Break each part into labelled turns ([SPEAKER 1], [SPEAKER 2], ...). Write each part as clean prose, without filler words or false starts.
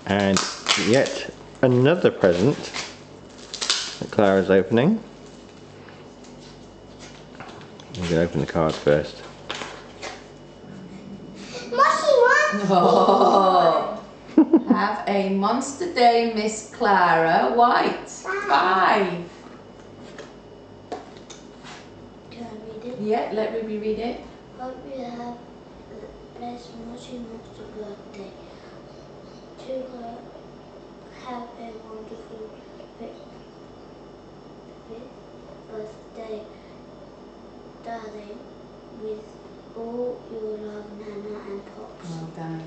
[SPEAKER 1] And yet another present that Clara's opening. I'm going to open the card first.
[SPEAKER 2] Oh. Have a Monster Day, Miss Clara White. 5.
[SPEAKER 3] Can I read it?
[SPEAKER 2] Yeah, let Ruby read it.
[SPEAKER 3] Hope you have a blessed Moshi Monster birthday. To her, have a wonderful birthday, darling, with all your love, Nana and Pops.
[SPEAKER 2] Well done.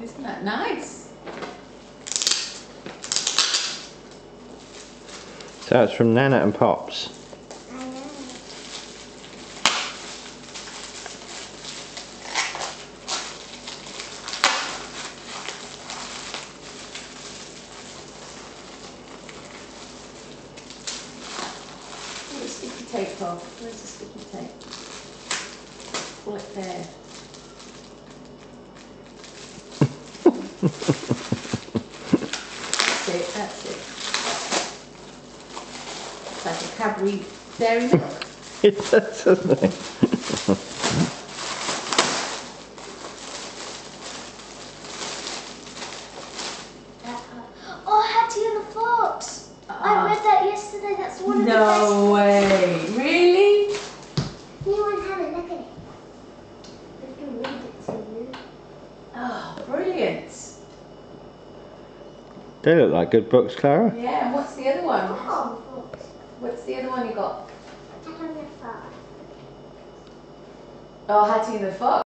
[SPEAKER 2] Isn't that nice?
[SPEAKER 1] So it's from Nana and Pops.
[SPEAKER 3] I know.
[SPEAKER 2] Pull the sticky tape off. Where's the sticky tape? Pull it there. That's it, that's it. It's like a Cadbury Dairy Milk.
[SPEAKER 1] It does, doesn't it?
[SPEAKER 3] Oh, Hattie and the Fox! I read that yesterday. That's one of the
[SPEAKER 2] No way. Really?
[SPEAKER 3] best. You want to have a look at it? I can read it to you.
[SPEAKER 2] Oh, brilliant.
[SPEAKER 1] They look like good books, Clara.
[SPEAKER 2] Yeah, and what's the other one?
[SPEAKER 3] Oh, Fox.
[SPEAKER 2] What's the other one you got?
[SPEAKER 3] I have the Fox.
[SPEAKER 2] Oh, Hattie and the Fox.